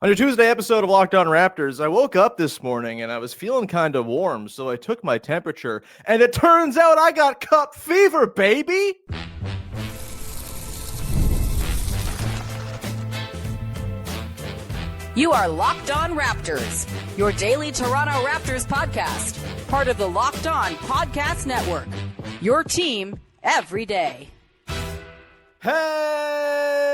On your Tuesday episode of Locked On Raptors, I woke up this morning and I was feeling kind of warm, so I took my temperature, and it turns out I got cup fever, baby! You are Locked On Raptors, your daily Toronto Raptors podcast, part of the Locked On Podcast Network, your team every day. Hey,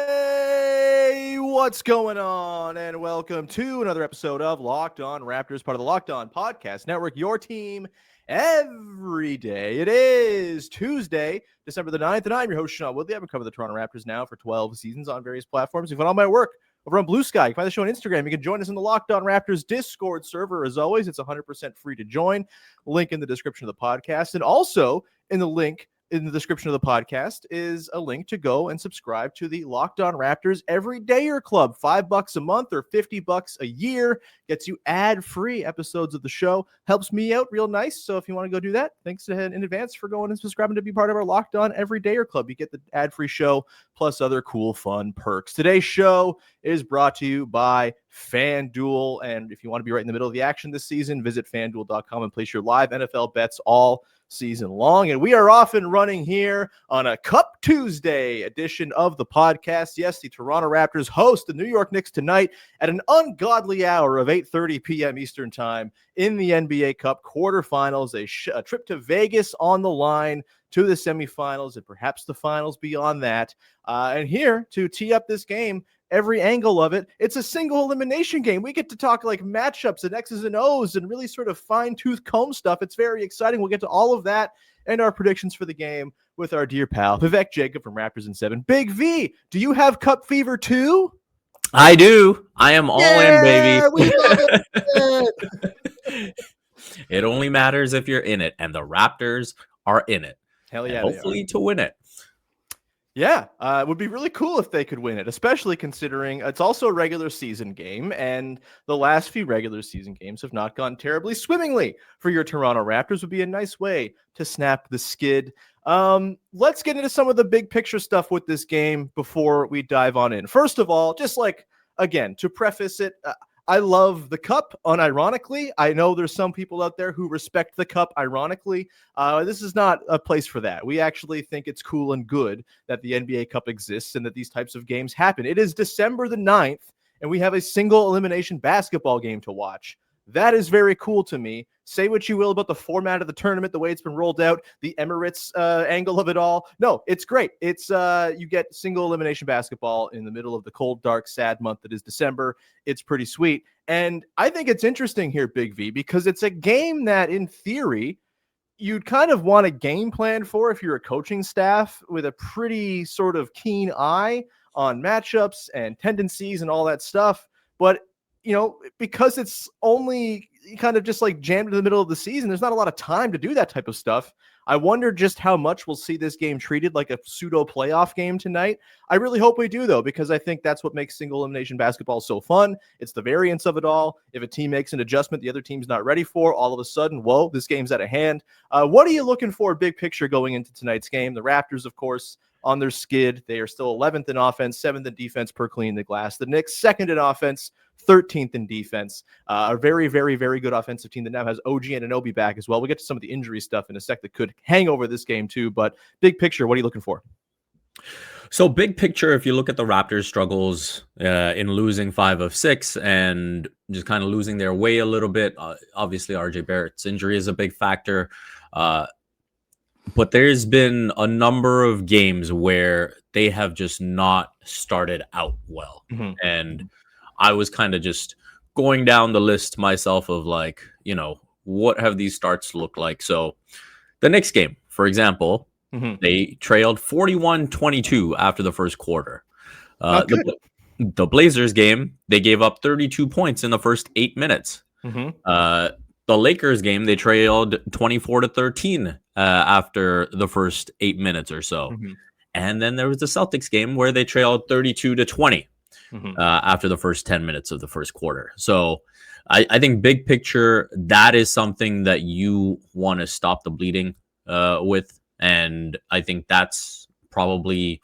what's going on? And welcome to another episode of Locked On Raptors, part of the Locked On Podcast Network, your team every day. It is Tuesday, December the 9th, and I'm your host, Sean Woodley. I've been covering the Toronto Raptors now for 12 seasons on various platforms. You can find all my work over on Blue Sky. You can find the show on Instagram. You can join us in the Locked On Raptors Discord server. As always, it's 100% free to join. Link in the description of the podcast. And also in the link in the description of the podcast is a link to go and subscribe to the Locked On Raptors Everydayer Club. $5 a month or $50 a year gets you ad-free episodes of the show. Helps me out real nice. So if you want to go do that, thanks in advance for going and subscribing to be part of our Locked On Everydayer Club. You get the ad-free show plus other cool, fun perks. Today's show is brought to you by FanDuel. And if you want to be right in the middle of the action this season, visit FanDuel.com and place your live NFL bets all season long. And we are off and running here on a Cup Tuesday edition of the podcast. Yes, the Toronto Raptors host the New York Knicks tonight at an ungodly hour of 8:30 p.m. Eastern time in the NBA Cup Quarterfinals. A trip to Vegas on the line to the semifinals and perhaps the finals beyond that. And here to tee up this game, every angle of it, it's a single elimination game. We get to talk like matchups and X's and O's and really sort of fine-tooth comb stuff. It's very exciting. We'll get to all of that and our predictions for the game with our dear pal, Vivek Jacob from Raptors in 7. Big V, do you have cup fever too? I do. I am all in, baby. It only matters if you're in it, and the Raptors are in it. Hell yeah. Hopefully to win it. Yeah, it would be really cool if they could win it, especially considering it's also a regular season game, and the last few regular season games have not gone terribly swimmingly for your Toronto Raptors. Would be a nice way to snap the skid. Let's get into some of the big picture stuff with this game before we dive on in. First of all, just like, again, to preface it, I love the cup, unironically. I know there's some people out there who respect the cup, ironically. This is not a place for that. We actually think it's cool and good that the NBA Cup exists and that these types of games happen. It is December the 9th, and we have a single elimination basketball game to watch. That is very cool to me. Say what you will about the format of the tournament, the way it's been rolled out, the Emirates angle of it all. No, it's great. It's you get single elimination basketball in the middle of the cold, dark, sad month that is December. It's pretty sweet. And I think it's interesting here, Big V, because it's a game that in theory you'd kind of want a game plan for if you're a coaching staff with a pretty sort of keen eye on matchups and tendencies and all that stuff. But you know, because it's only kind of just like jammed in the middle of the season, there's not a lot of time to do that type of stuff. I wonder just how much we'll see this game treated like a pseudo playoff game tonight. I really hope we do, though, because I think that's what makes single elimination basketball so fun. It's the variance of it all. If a team makes an adjustment the other team's not ready for, all of a sudden, whoa, this game's out of hand. What are you looking for, big picture, going into tonight's game? The Raptors, of course, on their skid. They are still 11th in offense, 7th in defense per clean the glass. The Knicks, 2nd in offense, 13th in defense. A very, very, very good offensive team that now has OG Anunoby back as well. We'll get to some of the injury stuff in a sec that could hang over this game too, but big picture, what are you looking for? So big picture, if you look at the Raptors' struggles in losing 5 of 6 and just kind of losing their way a little bit, obviously RJ Barrett's injury is a big factor. But there's been a number of games where they have just not started out well. Mm-hmm. And I was kind of just going down the list myself of like, you know, what have these starts looked like? So the Knicks game, for example, they trailed 41-22 after the first quarter. The Blazers game, they gave up 32 points in the first 8 minutes. The Lakers game, they trailed 24-13 after the first 8 minutes or so. And then there was the Celtics game where they trailed 32-20 after the first 10 minutes of the first quarter. So I think big picture, that is something that you want to stop the bleeding with. And I think that's probably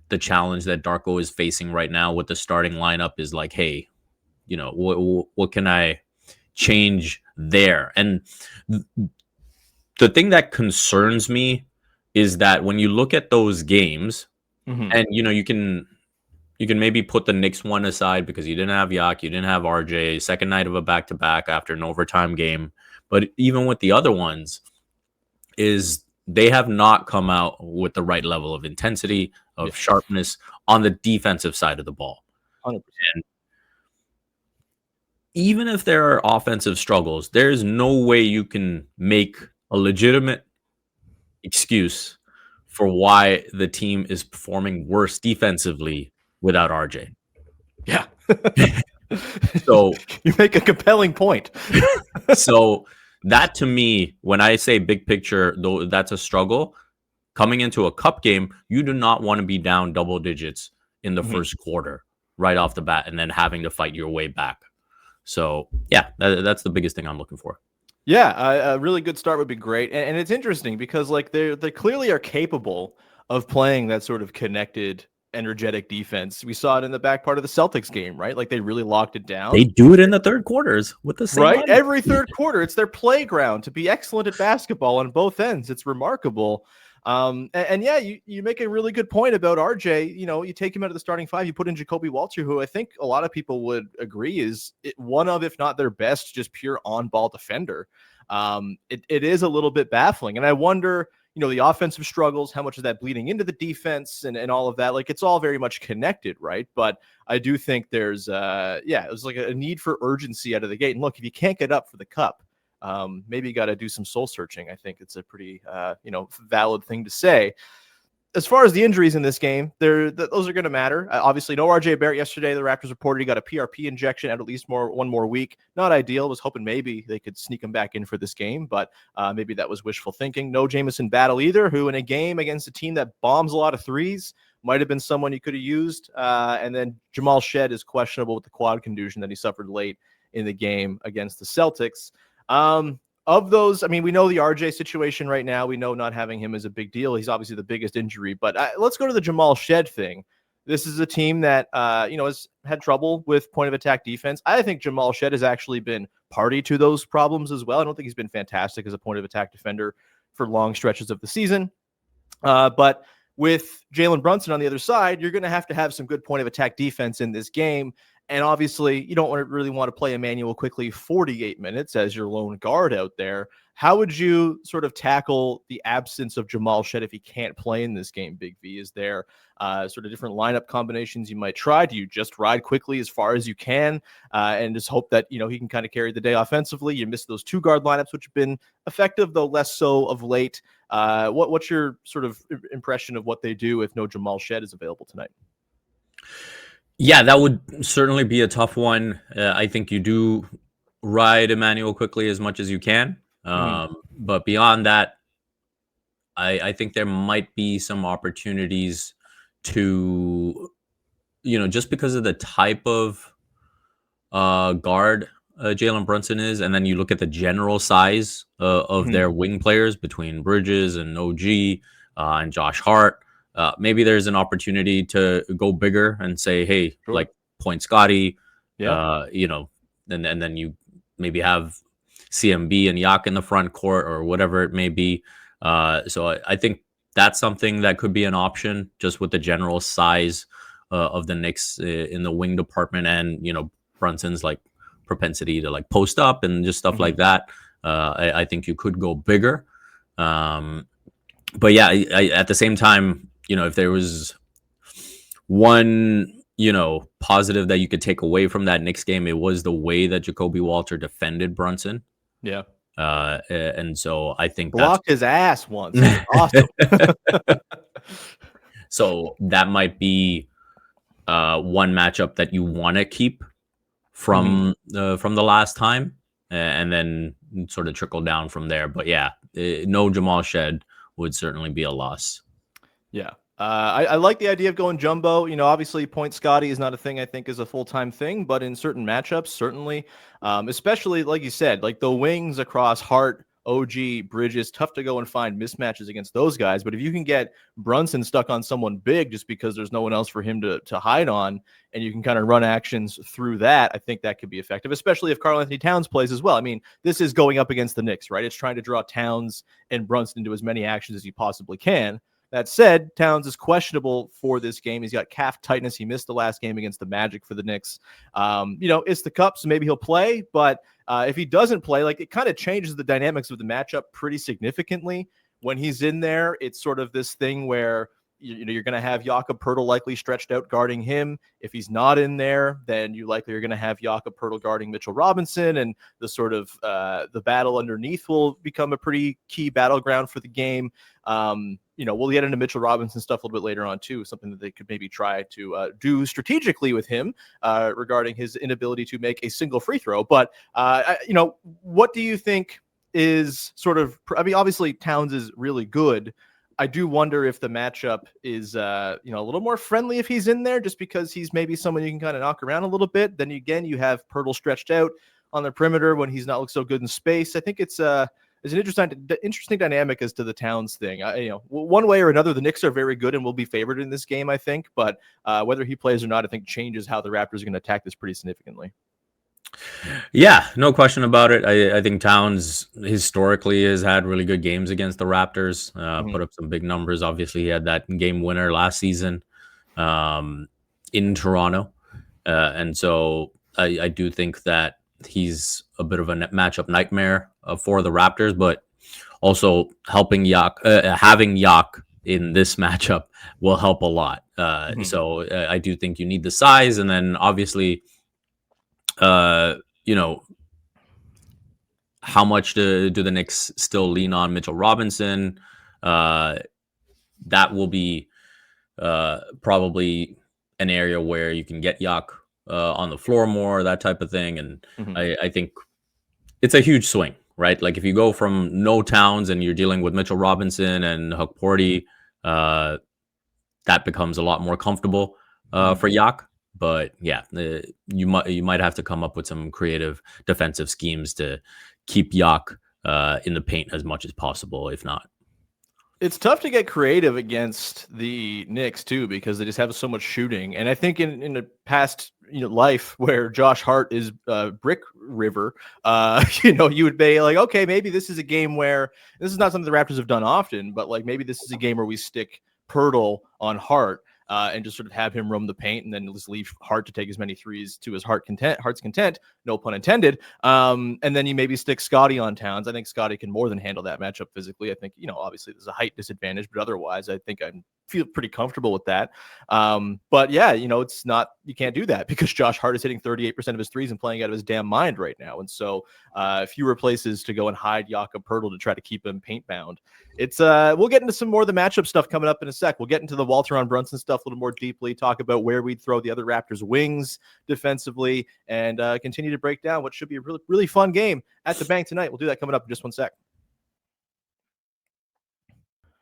the challenge that Darko is facing right now with the starting lineup is like, hey, what can I change there? And the thing that concerns me is that when you look at those games, and you can maybe put the Knicks one aside because you didn't have Yak, you didn't have RJ, second night of a back-to-back after an overtime game. But even with the other ones, is they have not come out with the right level of intensity, of sharpness on the defensive side of the ball. 100%. And even if there are offensive struggles, there's no way you can make a legitimate excuse for why the team is performing worse defensively without RJ. Yeah. So you make a compelling point. So that, to me, when I say big picture, though, that's a struggle. Coming into a cup game, you do not want to be down double digits in the first quarter right off the bat and then having to fight your way back. So, yeah, that's the biggest thing I'm looking for. Yeah, a really good start would be great. And it's interesting because like they clearly are capable of playing that sort of connected, energetic defense. We saw it in the back part of the Celtics game, right? Like they really locked it down. They do it in the third quarters with the same right. lineup. Every third quarter, it's their playground to be excellent at basketball on both ends. It's remarkable. And yeah, you make a really good point about RJ. You take him out of the starting five, you put in Jacoby Walter, who I think a lot of people would agree is one of, if not their best, just pure on-ball defender. It is a little bit baffling. And I wonder, the offensive struggles, how much is that bleeding into the defense and all of that? Like it's all very much connected, right? But I do think there's, it was like a need for urgency out of the gate. And look, if you can't get up for the cup, maybe you got to do some soul searching. I think it's a pretty, valid thing to say. As far as the injuries in this game, those are going to matter. Obviously, no RJ Barrett yesterday. The Raptors reported he got a PRP injection at least one more week. Not ideal. Was hoping maybe they could sneak him back in for this game, but maybe that was wishful thinking. No Jamison Battle either, who in a game against a team that bombs a lot of threes might have been someone you could have used. And then Jamal Shead is questionable with the quad contusion that he suffered late in the game against the Celtics. Of those, I mean, we know the RJ situation right now. We know not having him is a big deal. He's obviously the biggest injury, but let's go to the Jamal Shead thing. This is a team that, has had trouble with point of attack defense. I think Jamal Shead has actually been party to those problems as well. I don't think he's been fantastic as a point of attack defender for long stretches of the season. But with Jalen Brunson on the other side, you're going to have some good point of attack defense in this game. And obviously, you don't really want to play Immanuel Quickley 48 minutes as your lone guard out there. How would you sort of tackle the absence of Jamal Shead if he can't play in this game, Big V? Is there sort of different lineup combinations you might try? Do you just ride Quickley as far as you can and just hope that, he can kind of carry the day offensively? You miss those two guard lineups, which have been effective, though less so of late. What's your sort of impression of what they do if no Jamal Shead is available tonight? Yeah, that would certainly be a tough one. I think you do ride Immanuel Quickley as much as you can. But beyond that, I think there might be some opportunities to, just because of the type of guard Jalen Brunson is, and then you look at the general size of their wing players between Bridges and OG and Josh Hart. Maybe there's an opportunity to go bigger and say, hey, like point Scotty, and then you maybe have CMB and Yak in the front court or whatever it may be. So I think that's something that could be an option just with the general size of the Knicks in the wing department and, Brunson's like propensity to like post up and just stuff like that. I think you could go bigger. But yeah, at the same time, if there was one, positive that you could take away from that Knicks game, it was the way that Jacoby Walter defended Brunson. Yeah. And so I think blocked his ass once. Awesome. So that might be one matchup that you want to keep from the last time, and then sort of trickle down from there. But yeah, no Jamal Shead would certainly be a loss. Yeah. I like the idea of going jumbo. Obviously point Scotty is not a thing I think is a full-time thing, but in certain matchups, certainly, especially like you said, like the wings across Hart, OG, Bridges. Tough to go and find mismatches against those guys. But if you can get Brunson stuck on someone big just because there's no one else for him to hide on, and you can kind of run actions through that, I think that could be effective, especially if Karl-Anthony Towns plays as well. I mean, this is going up against the Knicks, right? It's trying to draw Towns and Brunson into as many actions as you possibly can. That said, Towns is questionable for this game. He's got calf tightness. He missed the last game against the Magic for the Knicks. It's the Cup, so maybe he'll play. But if he doesn't play, like, it kind of changes the dynamics of the matchup pretty significantly. When he's in there, it's sort of this thing where you're going to have Jakob Poeltl likely stretched out guarding him. If he's not in there, then you likely are going to have Jakob Poeltl guarding Mitchell Robinson, and the sort of the battle underneath will become a pretty key battleground for the game. We'll get into Mitchell Robinson stuff a little bit later on too, something that they could maybe try to do strategically with him regarding his inability to make a single free throw. But, what do you think is sort of, I mean, obviously Towns is really good. I do wonder if the matchup is, a little more friendly if he's in there, just because he's maybe someone you can kind of knock around a little bit. Then again, you have Poeltl stretched out on the perimeter when he's not looked so good in space. I think it's an interesting dynamic as to the Towns thing. One way or another, the Knicks are very good and will be favored in this game, I think. But whether he plays or not, I think changes how the Raptors are going to attack this pretty significantly. Yeah, no question about it. I think Towns historically has had really good games against the Raptors, put up some big numbers. Obviously, he had that game winner last season in Toronto. And so I do think that he's a bit of a matchup nightmare for the Raptors, but also having Yak in this matchup will help a lot. So I do think you need the size, and then obviously, how much do the Knicks still lean on Mitchell Robinson? That will be probably an area where you can get Yak on the floor more, that type of thing. And I think it's a huge swing, right? Like if you go from no Towns and you're dealing with Mitchell Robinson and Huck Porty, that becomes a lot more comfortable for Yak. But yeah, you might have to come up with some creative defensive schemes to keep Yak in the paint as much as possible, if not. It's tough to get creative against the Knicks too, because they just have so much shooting. And I think in the past life where Josh Hart is Brick River, you would be like, okay, maybe this is a game where this is not something the Raptors have done often, but like maybe this is a game where we stick Poeltl on Hart. And just sort of have him roam the paint, and then just leave Hart to take as many threes to his heart's content, no pun intended. And then you maybe stick Scotty on Towns. I think Scotty can more than handle that matchup physically. I think, obviously there's a height disadvantage, but otherwise I think I feel pretty comfortable with that. But yeah, it's not, you can't do that because Josh Hart is hitting 38% of his threes and playing out of his damn mind right now. And so fewer places to go and hide Jakob Poeltl to try to keep him paint bound. It's we'll get into some more of the matchup stuff coming up in a sec. We'll get into the Walter Brunson stuff a little more deeply, talk about where we'd throw the other Raptors wings defensively, and continue to break down what should be a really, really fun game at the bank tonight. We'll do that coming up in just one sec.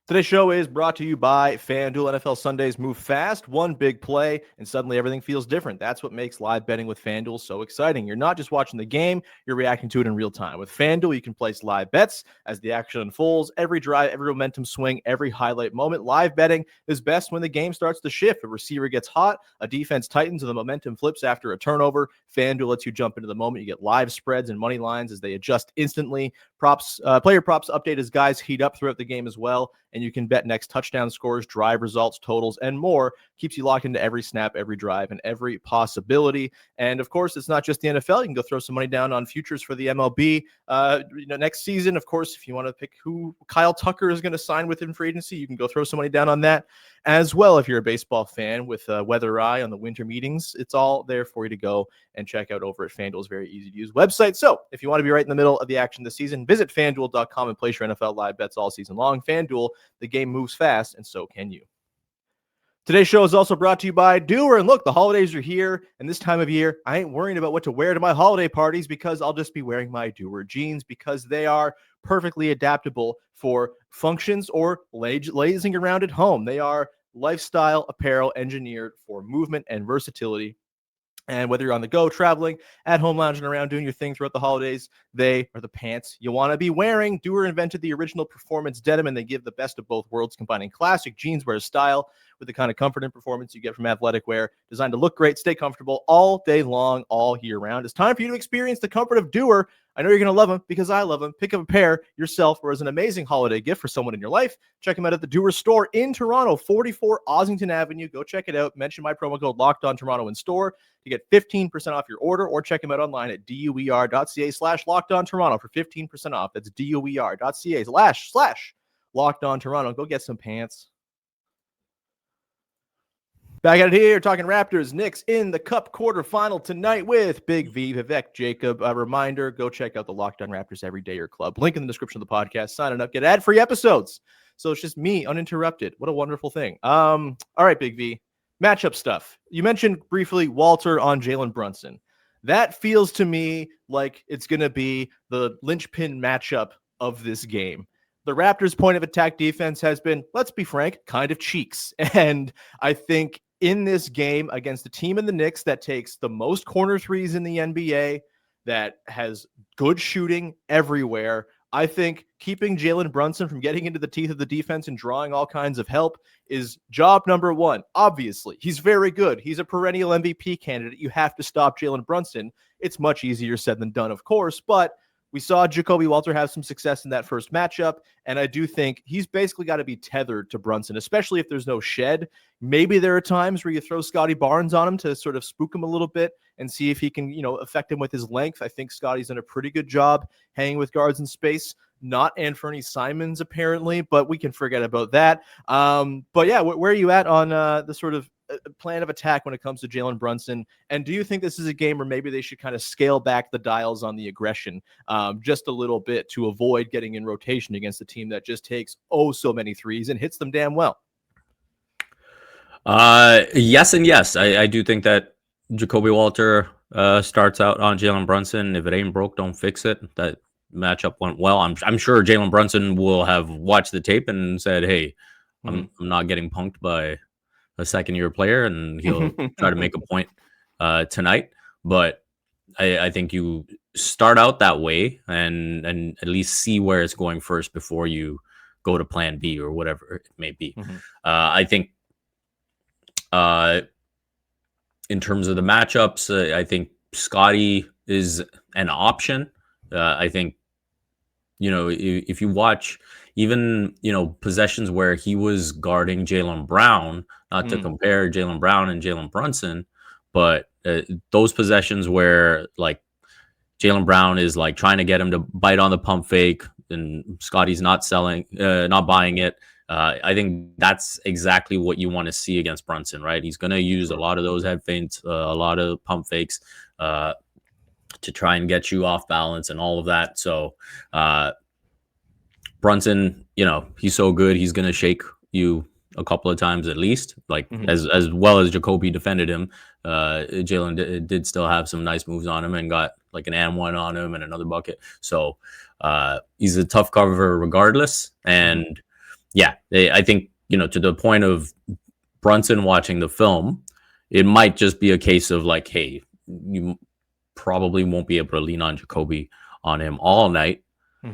Today's show is brought to you by FanDuel. NFL Sundays move fast, one big play, and suddenly everything feels different. That's what makes live betting with FanDuel so exciting. You're not just watching the game, you're reacting to it in real time. With FanDuel, you can place live bets as the action unfolds. Every drive, every momentum swing, every highlight moment. Live betting is best when the game starts to shift. A receiver gets hot, a defense tightens, and the momentum flips after a turnover. FanDuel lets you jump into the moment. You get live spreads and money lines as they adjust instantly. Player props update as guys heat up throughout the game as well. And you can bet next touchdown scores, drive results, totals, and more. Keeps you locked into every snap, every drive, and every possibility. And of course, it's not just the NFL. You can go throw some money down on futures for the MLB next season. Of course, if you want to pick who Kyle Tucker is going to sign with in free agency, you can go throw some money down on that as well. If you're a baseball fan with Weather Eye on the winter meetings, it's all there for you to go and check out over at FanDuel's very easy to use website. So if you want to be right in the middle of the action this season, visit FanDuel.com and place your NFL live bets all season long. FanDuel, the game moves fast, and so can you. Today's show is also brought to you by Doer. And look, the holidays are here, and this time of year, I ain't worrying about what to wear to my holiday parties because I'll just be wearing my Doer jeans because they are perfectly adaptable for functions or lazing around at home. They are lifestyle apparel engineered for movement and versatility. And whether you're on the go, traveling, at home, lounging around, doing your thing throughout the holidays, they are the pants you want to be wearing. Doer invented the original performance denim, and they give the best of both worlds, combining classic jeanswear style with the kind of comfort and performance you get from athletic wear, designed to look great, stay comfortable all day long, all year round. It's time for you to experience the comfort of Doer. I know you're going to love them because I love them. Pick up a pair yourself or as an amazing holiday gift for someone in your life. Check them out at the Doer store in Toronto, 44 Ossington Avenue. Go check it out. Mention my promo code LOCKEDONToronto in store to get 15% off your order, or check them out online at duer.ca/LockedOnToronto for 15% off. That's duer.ca/LockedOnToronto. Go get some pants. Back at it here, talking Raptors, Knicks in the Cup quarterfinal tonight with Big V, Vivek Jacob. A reminder, go check out the Locked On Raptors Everyday Your Club. Link in the description of the podcast. Sign up, get ad-free episodes. So it's just me, uninterrupted. What a wonderful thing. All right, Big V. Matchup stuff. You mentioned briefly Walter on Jalen Brunson. That feels to me like it's going to be the linchpin matchup of this game. The Raptors' point of attack defense has been, let's be frank, kind of cheeks. And I think in this game against the team in the Knicks that takes the most corner threes in the NBA, that has good shooting everywhere, I think keeping Jalen Brunson from getting into the teeth of the defense and drawing all kinds of help is job number one. Obviously, he's very good. He's a perennial MVP candidate. You have to stop Jalen Brunson. It's much easier said than done, of course, but we saw Jacoby Walter have some success in that first matchup, and I do think he's basically got to be tethered to Brunson, especially if there's no Shead. Maybe there are times where you throw Scotty Barnes on him to sort of spook him a little bit and see if he can, affect him with his length. I think Scotty's done a pretty good job hanging with guards in space. Not Anthony Simons, apparently, but we can forget about that. But yeah, where are you at on the sort of plan of attack when it comes to Jalen Brunson? And do you think this is a game where maybe they should kind of scale back the dials on the aggression just a little bit to avoid getting in rotation against a team that just takes so many threes and hits them damn well? Yes and yes. I do think that Jacoby Walter starts out on Jalen Brunson. If it ain't broke, don't fix it. That matchup went well. I'm sure Jalen Brunson will have watched the tape and said, hey, I'm not getting punked by a second-year player, and he'll try to make a point tonight. But I think you start out that way and at least see where it's going first before you go to plan B or whatever it may be. I think in terms of the matchups, I think Scotty is an option. I think, if you watch even, possessions where he was guarding Jaylen Brown, not to compare Jaylen Brown and Jalen Brunson, but those possessions where like Jaylen Brown is like trying to get him to bite on the pump fake and Scotty's not buying it. I think that's exactly what you want to see against Brunson, right? He's going to use a lot of those head feints, a lot of pump fakes to try and get you off balance and all of that. So Brunson, he's so good. He's going to shake you a couple of times at least, like as well as Jacoby defended him. Jalen did still have some nice moves on him and got like an and one on him and another bucket. So he's a tough cover regardless. And yeah, I think, to the point of Brunson watching the film, it might just be a case of like, hey, you probably won't be able to lean on Jacoby on him all night.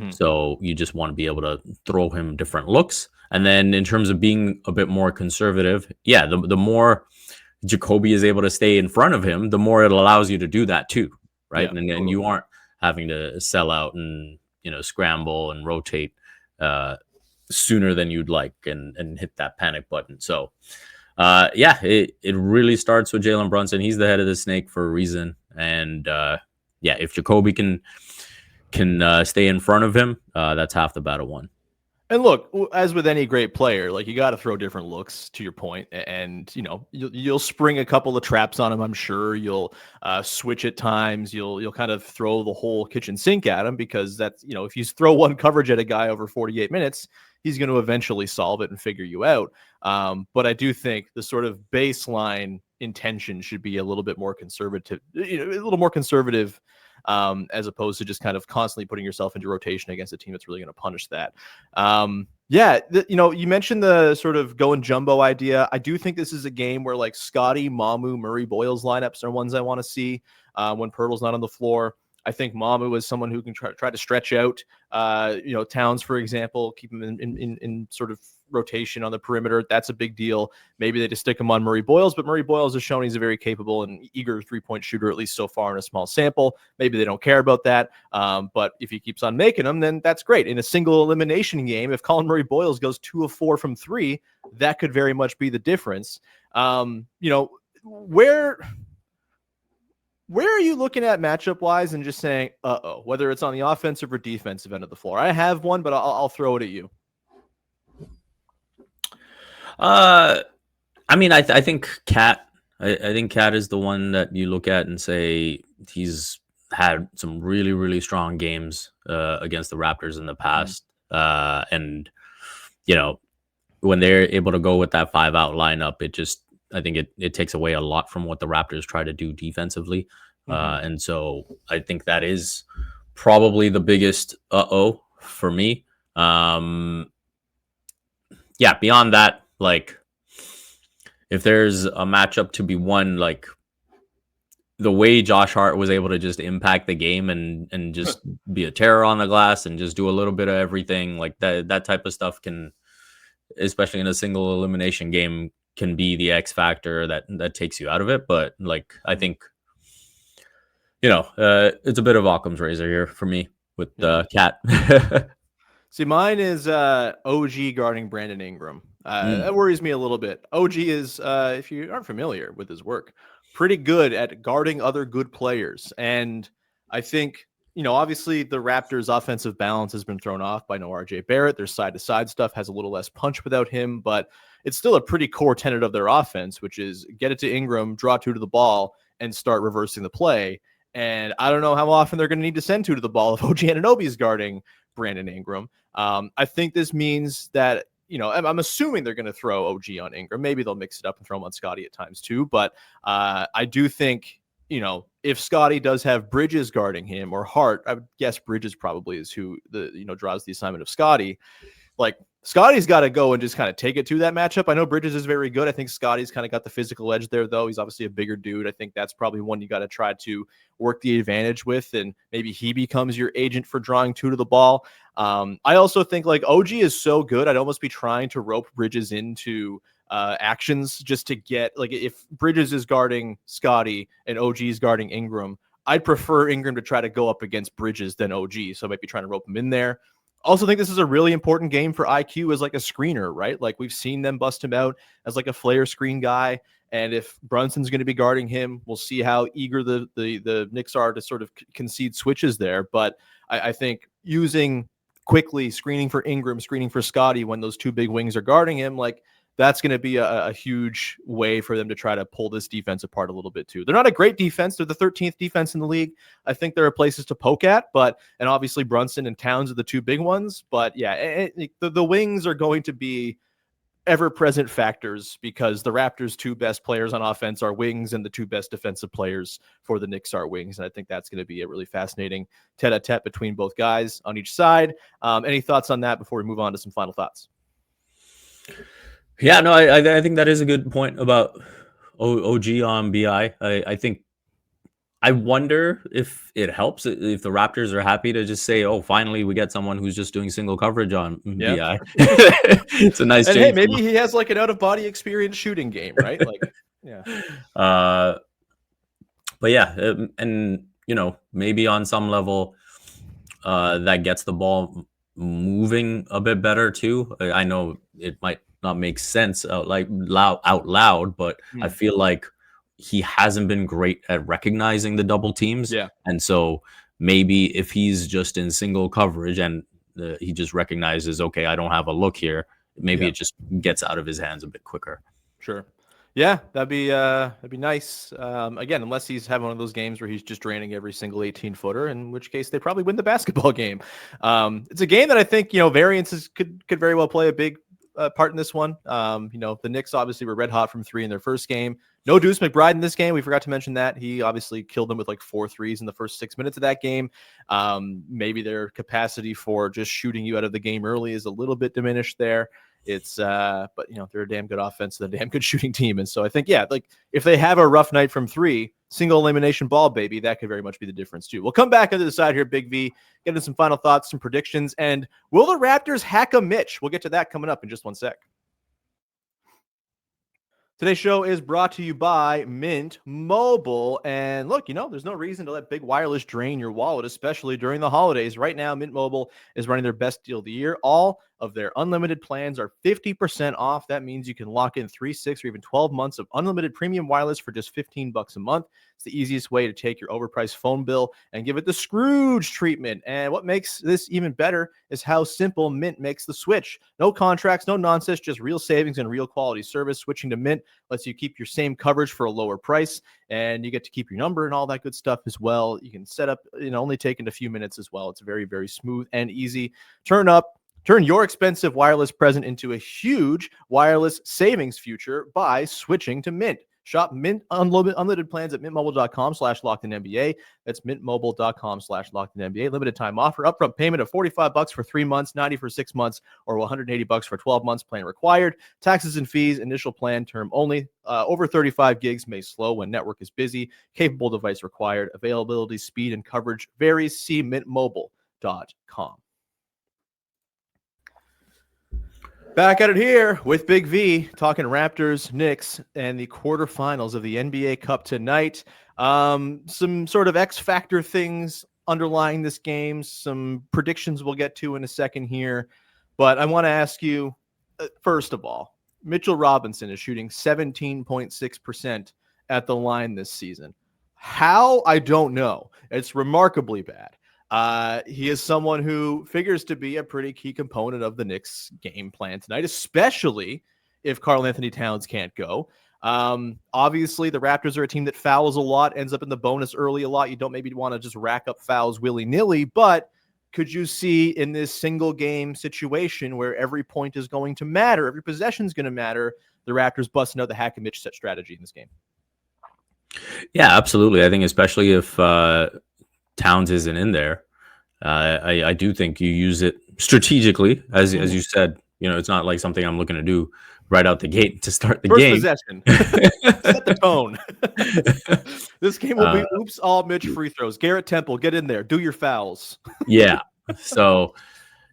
So you just want to be able to throw him different looks. And then in terms of being a bit more conservative, yeah, the more Jacoby is able to stay in front of him, the more it allows you to do that too, right? Yeah, and you aren't having to sell out and, scramble and rotate sooner than you'd like and hit that panic button. So yeah, it really starts with Jalen Brunson. He's the head of the snake for a reason. And yeah, if Jacoby can stay in front of him, that's half the battle won. And look, as with any great player, like you got to throw different looks to your point, and you'll spring a couple of traps on him. I'm sure you'll switch at times. You'll kind of throw the whole kitchen sink at him because that's if you throw one coverage at a guy over 48 minutes, he's going to eventually solve it and figure you out. But I do think the sort of baseline intention should be a little bit more conservative, a little more conservative as opposed to just kind of constantly putting yourself into rotation against a team that's really going to punish that. You mentioned the sort of going jumbo idea. I do think this is a game where like Scotty, Mamu, Murray, Boyles lineups are ones I want to see when Pirtle's not on the floor. I think Mamu is someone who can try to stretch out, Towns, for example, keep him in sort of rotation on the perimeter. That's a big deal. Maybe they just stick him on Murray Boyles, but Murray Boyles has shown he's a very capable and eager 3-point shooter, at least so far in a small sample. Maybe they don't care about that. But if he keeps on making them, then that's great. In a single elimination game, if Colin Murray Boyles goes 2 of 4 from 3, that could very much be the difference. Where are you looking at matchup wise and just saying, whether it's on the offensive or defensive end of the floor? I have one, but I'll throw it at you. I think Cat. I think Cat is the one that you look at and say he's had some really, really strong games against the Raptors in the past. And when they're able to go with that 5-out lineup, I think it takes away a lot from what the Raptors try to do defensively. And so I think that is probably the biggest for me. Beyond that, like if there's a matchup to be won, like the way Josh Hart was able to just impact the game and just be a terror on the glass and just do a little bit of everything, like that type of stuff can, especially in a single elimination game, can be the X factor that takes you out of it. But like, I think, it's a bit of Occam's razor here for me with Cat. See, mine is OG guarding Brandon Ingram. That worries me a little bit. OG is, if you aren't familiar with his work, pretty good at guarding other good players. And I think, obviously the Raptors' offensive balance has been thrown off by no RJ Barrett. Their side-to-side stuff has a little less punch without him, but it's still a pretty core tenet of their offense, which is get it to Ingram, draw 2 to the ball, and start reversing the play. And I don't know how often they're going to need to send 2 to the ball if OG Anunoby is guarding Brandon Ingram. I think this means that, I'm assuming they're going to throw OG on Ingram. Maybe they'll mix it up and throw him on Scotty at times too. But I do think, if Scotty does have Bridges guarding him or Hart, I would guess Bridges probably is who draws the assignment of Scotty. Like Scotty's got to go and just kind of take it to that matchup. I know Bridges is very good. I think Scotty's kind of got the physical edge there, though. He's obviously a bigger dude. I think that's probably one you got to try to work the advantage with, and maybe he becomes your agent for drawing 2 to the ball. I also think like OG is so good, I'd almost be trying to rope Bridges into actions just to get, like, if Bridges is guarding Scotty and OG is guarding Ingram, I'd prefer Ingram to try to go up against Bridges than OG. So I might be trying to rope him in there. Also think this is a really important game for IQ as like a screener, right? Like we've seen them bust him out as like a flare screen guy. And if Brunson's going to be guarding him, we'll see how eager the Knicks are to sort of concede switches there. But I think using Quickley, screening for Ingram, screening for Scotty when those 2 big wings are guarding him, like that's going to be a huge way for them to try to pull this defense apart a little bit too. They're not a great defense. They're the 13th defense in the league. I think there are places to poke at, and obviously Brunson and Towns are the 2 big ones. But yeah, the wings are going to be ever-present factors because the Raptors' 2 best players on offense are wings and the 2 best defensive players for the Knicks are wings. And I think that's going to be a really fascinating tete-a-tete between both guys on each side. Any thoughts on that before we move on to some final thoughts? Yeah, no, I think that is a good point about OG on BI. I think I wonder if it helps if the Raptors are happy to just say, "Oh, finally we get someone who's just doing single coverage on BI." It's a nice. And hey, maybe he has like an out-of-body experience shooting game, right? Like, yeah. But yeah, and maybe on some level, that gets the ball moving a bit better too. I know it might not make sense out loud, but I feel like he hasn't been great at recognizing the double teams. Yeah. And so maybe if he's just in single coverage and he just recognizes, okay, I don't have a look here, maybe it just gets out of his hands a bit quicker. Sure. Yeah, that'd be nice. Again, unless he's having one of those games where he's just draining every single 18-footer, in which case they probably win the basketball game. It's a game that I think, variances could very well play a big part in this one. The Knicks obviously were red hot from 3 in their first game. No Deuce McBride in this game. We forgot to mention that. He obviously killed them with like 4 threes in the first 6 minutes of that game. Maybe their capacity for just shooting you out of the game early is a little bit diminished there. But they're a damn good offense, they're a damn good shooting team. And so I think, like if they have a rough night from 3, single elimination ball, baby, that could very much be the difference too. We'll come back into the side here, Big V, get into some final thoughts, some predictions, and will the Raptors hack a Mitch? We'll get to that coming up in just one sec. Today's show is brought to you by Mint Mobile. And look, there's no reason to let big wireless drain your wallet, especially during the holidays. Right now, Mint Mobile is running their best deal of the year. All of their unlimited plans are 50% off. That means you can lock in 3, 6, or even 12 months of unlimited premium wireless for just $15 a month. It's the easiest way to take your overpriced phone bill and give it the Scrooge treatment. And what makes this even better is how simple Mint makes the switch. No contracts, no nonsense, just real savings and real quality service. Switching to Mint lets you keep your same coverage for a lower price, and you get to keep your number and all that good stuff as well. You can set up, only taking a few minutes as well. It's very, very smooth and easy. Turn your expensive wireless present into a huge wireless savings future by switching to Mint. Shop Mint unlimited plans at mintmobile.com/LockedInNBA. That's mintmobile.com/LockedInNBA. Limited time offer. Upfront payment of $45 for 3 months, $90 for 6 months, or $180 for 12 months. Plan required. Taxes and fees. Initial plan term only. Over 35 gigs may slow when network is busy. Capable device required. Availability, speed, and coverage varies. See mintmobile.com. Back at it here with Big V, talking Raptors, Knicks, and the quarterfinals of the NBA Cup tonight. Some sort of X factor things underlying this game, some predictions we'll get to in a second here. But I want to ask you, first of all, Mitchell Robinson is shooting 17.6% at the line this season. How? I don't know. It's remarkably bad. He is someone who figures to be a pretty key component of the Knicks game plan tonight, especially if Karl-Anthony Towns can't go. Obviously, the Raptors are a team that fouls a lot, ends up in the bonus early a lot. You don't maybe want to just rack up fouls willy-nilly, but could you see in this single game situation where every point is going to matter, every possession is going to matter, the Raptors busting out the hack and Mitch set strategy in this game? Yeah, absolutely. I think especially if Towns isn't in there, I do think you use it strategically, as you said. It's not like something I'm looking to do right out the gate to start the game. First possession, set the tone. This game will be oops all Mitch free throws. Garrett Temple, get in there, do your fouls. Yeah. So,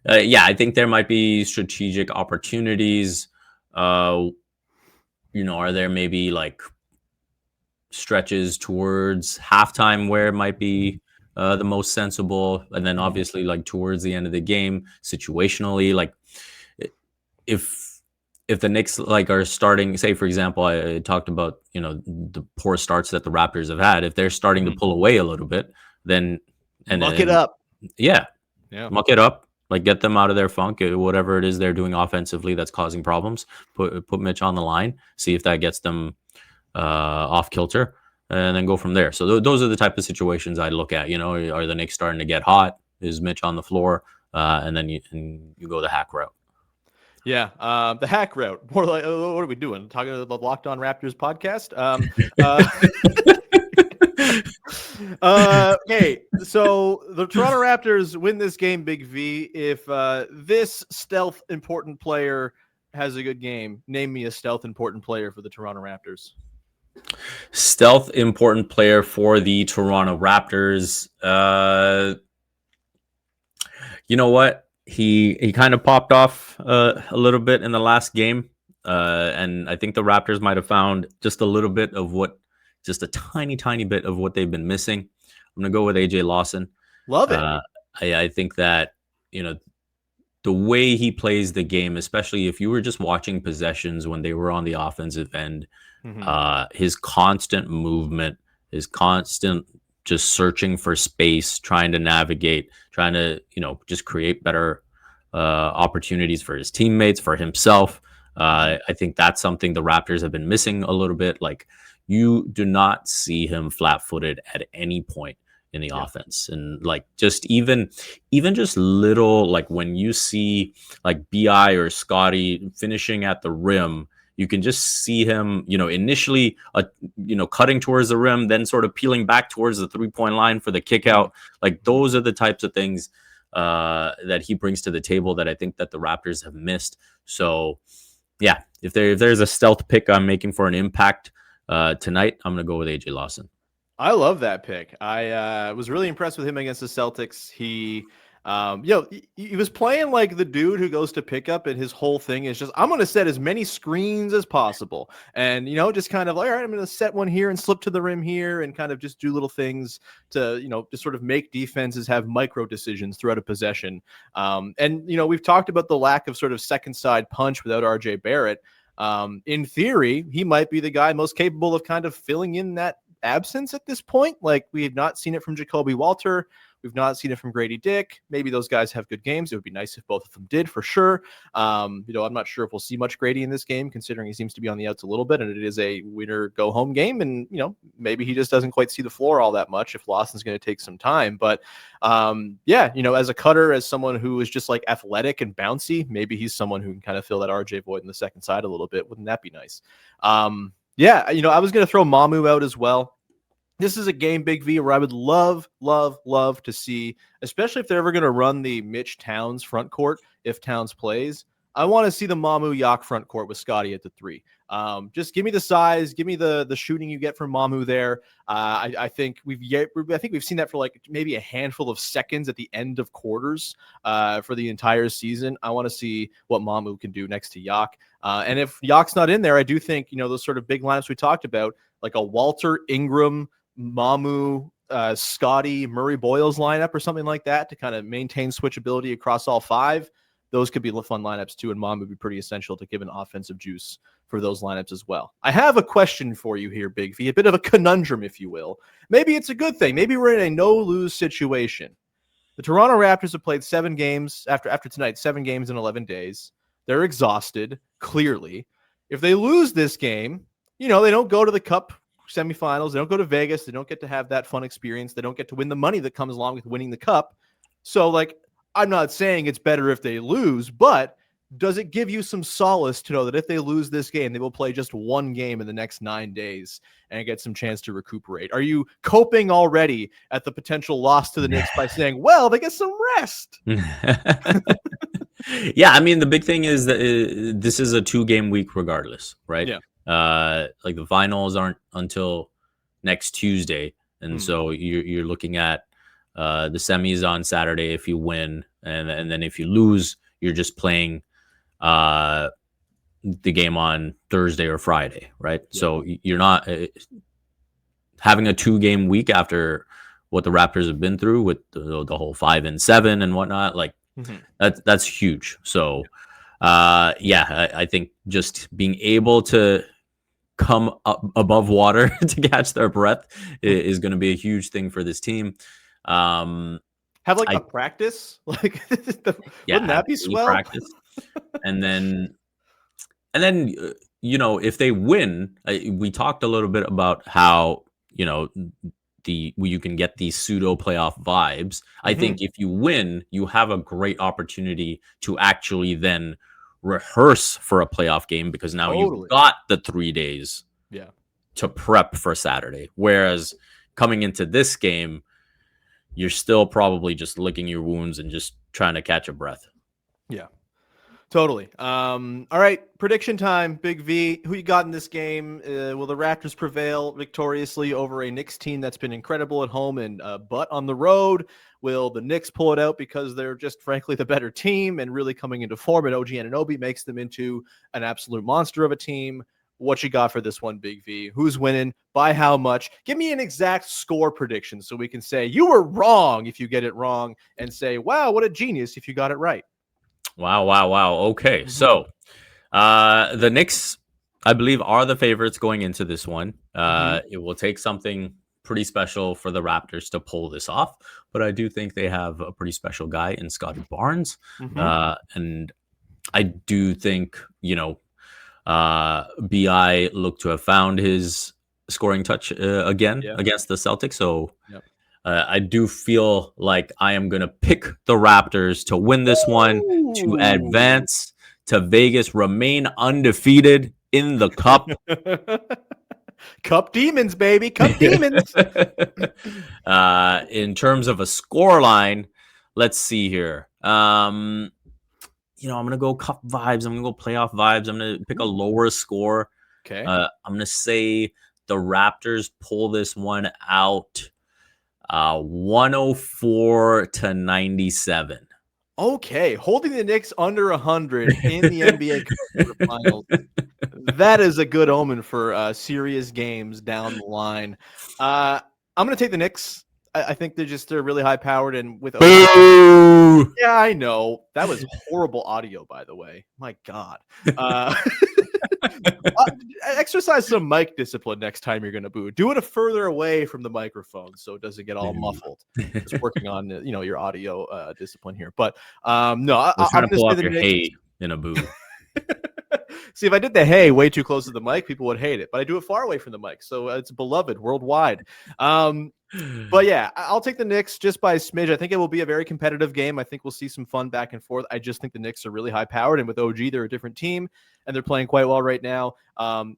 I think there might be strategic opportunities. Are there maybe like stretches towards halftime where it might be the most sensible, and then obviously like towards the end of the game situationally, like if the Knicks like are starting, say for example, I talked about the poor starts that the Raptors have had. If they're starting to pull away a little bit, then muck it up, muck it up, like get them out of their funk, whatever it is they're doing offensively that's causing problems. Put Mitch on the line, see if that gets them off kilter, and then go from there. So those are the type of situations I look at. Are the Knicks starting to get hot? Is Mitch on the floor? And then you go the hack route. Yeah, the hack route. More like, what are we doing? Talking about the Locked On Raptors podcast? Okay, so the Toronto Raptors win this game, Big V. If this stealth important player has a good game, name me a stealth important player for the Toronto Raptors. Stealth important player for the Toronto Raptors. You know what? He kind of popped off a little bit in the last game. And I think the Raptors might have found just a tiny bit of what they've been missing. I'm going to go with AJ Lawson. Love it. I think that, the way he plays the game, especially if you were just watching possessions when they were on the offensive end, his constant movement, his constant just searching for space, trying to navigate, trying to, just create better opportunities for his teammates, for himself. I think that's something the Raptors have been missing a little bit. Like, you do not see him flat-footed at any point in the offense. And like just even just little, like when you see like BI or Scotty finishing at the rim, You can just see him, initially, cutting towards the rim, then sort of peeling back towards the 3-point line for the kick out. Like, those are the types of things that he brings to the table that I think that the Raptors have missed. So, yeah, if there's a stealth pick I'm making for an impact tonight, I'm going to go with AJ Lawson. I love that pick. I was really impressed with him against the Celtics. He was playing like the dude who goes to pickup, and his whole thing is just, I'm going to set as many screens as possible. And, just kind of like, all right, I'm going to set one here and slip to the rim here and kind of just do little things to, to sort of make defenses have micro decisions throughout a possession. And we've talked about the lack of sort of second side punch without RJ Barrett. In theory, he might be the guy most capable of kind of filling in that absence at this point. Like, we have not seen it from Jacoby Walter. We've not seen it from Grady Dick. Maybe those guys have good games. It would be nice if both of them did, for sure. I'm not sure if we'll see much Grady in this game, considering he seems to be on the outs a little bit, and it is a winner go home game. And, maybe he just doesn't quite see the floor all that much if Lawson's going to take some time. But as a cutter, as someone who is just like athletic and bouncy, maybe he's someone who can kind of fill that RJ void in the second side a little bit. Wouldn't that be nice? I was going to throw Mamu out as well. This is a game, Big V, where I would love to see, especially if they're ever going to run the Mitch Towns front court, if Towns plays. I want to see the Mamu Yak front court with Scotty at the 3. Just give me the size, give me the shooting you get from Mamu there. I think we've seen that for like maybe a handful of seconds at the end of quarters for the entire season. I want to see what Mamu can do next to Yak. And if Yak's not in there, I do think those sort of big lineups we talked about, like a Walter, Ingram, Mamu, Scotty, Murray Boyles lineup or something like that to kind of maintain switchability across all 5. Those could be fun lineups too, and Mamu would be pretty essential to give an offensive juice for those lineups as well. I have a question for you here, Big V, a bit of a conundrum, if you will. Maybe it's a good thing. Maybe we're in a no-lose situation. The Toronto Raptors have played 7 games after tonight, 7 games in 11 days. They're exhausted, clearly. If they lose this game, they don't go to the Cup semifinals. They don't go to Vegas. They don't get to have that fun experience. They don't get to win the money that comes along with winning the Cup. So, I'm not saying it's better if they lose, but does it give you some solace to know that if they lose this game, they will play just 1 game in the next 9 days and get some chance to recuperate? Are you coping already at the potential loss to the Knicks by saying, well, they get some rest? Yeah, I mean, the big thing is that this is a 2-game week regardless, right? Yeah. Like, the finals aren't until next Tuesday. And so you're looking at the semis on Saturday if you win. And then if you lose, you're just playing the game on Thursday or Friday, right? Yeah. So you're not having a 2-game week after what the Raptors have been through with the whole 5-7 and whatnot. Like, that's huge. So, I think just being able to come up above water to catch their breath is going to be a huge thing for this team. Have a practice, wouldn't that be swell? Practice. and then if they win, we talked a little bit about how you can get these pseudo playoff vibes. I think if you win, you have a great opportunity to actually then rehearse for a playoff game, because now you've got the 3 days to prep for Saturday. Whereas coming into this game, you're still probably just licking your wounds and just trying to catch a breath. Yeah, totally. All right, prediction time, Big V. Who you got in this game? Will the Raptors prevail victoriously over a Knicks team that's been incredible at home and but on the road? Will the Knicks pull it out because they're just frankly the better team and really coming into form, and OG Anunoby makes them into an absolute monster of a team? What you got for this one, Big V? Who's winning? By how much? Give me an exact score prediction so we can say you were wrong if you get it wrong, and say, wow, what a genius if you got it right. Wow. Okay, so the Knicks, I believe, are the favorites going into this one. It will take something pretty special for the Raptors to pull this off, but I do think they have a pretty special guy in Scotty Barnes. And I do think, BI looked to have found his scoring touch again against the Celtics. So I do feel like I am going to pick the Raptors to win this one, to advance to Vegas, remain undefeated, in the cup. Cup demons, baby. Cup demons. In terms of a score line, let's see here. I'm going to go cup vibes. I'm going to go playoff vibes. I'm going to pick a lower score. Okay. I'm going to say the Raptors pull this one out 104-97. Okay, holding the Knicks under 100 in the NBA Cup Quarterfinals. That is a good omen for serious games down the line. I'm going to take the Knicks. I think they're really high powered, and with Boo! Yeah, I know that was horrible audio, by the way. My God. Exercise some mic discipline next time you're going to boo. Do it further away from the microphone so it doesn't get all muffled. Just working on your audio discipline here. But no, I'm trying to pull say off the your Knicks. hey in a boo. See, if I did the hey way too close to the mic, people would hate it. But I do it far away from the mic, so it's beloved worldwide. But yeah, I'll take the Knicks just by a smidge. I think it will be a very competitive game. I think we'll see some fun back and forth. I just think the Knicks are really high powered, and with OG, they're a different team, and they're playing quite well right now.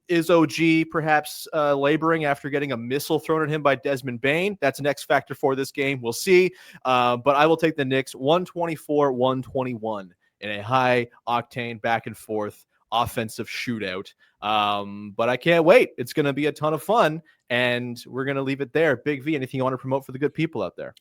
Is OG perhaps laboring after getting a missile thrown at him by Desmond Bane? That's an X factor for this game. We'll see. But I will take the Knicks 124-121 in a high octane back and forth offensive shootout. But I can't wait. It's going to be a ton of fun, and we're going to leave it there. Big V, anything you want to promote for the good people out there?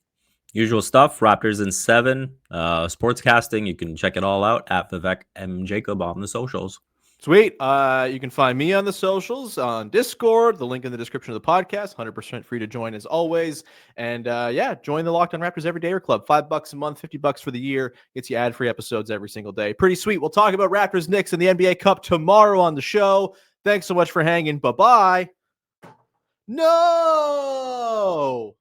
Usual stuff, Raptors in 7, sportscasting. You can check it all out at Vivek M. Jacob on the socials. Sweet. You can find me on the socials, on Discord, the link in the description of the podcast. 100% free to join as always. And join the Locked On Raptors Everydayer Club. $5 a month, $50 for the year. Gets you ad-free episodes every single day. Pretty sweet. We'll talk about Raptors Knicks and the NBA Cup tomorrow on the show. Thanks so much for hanging. Bye-bye. No!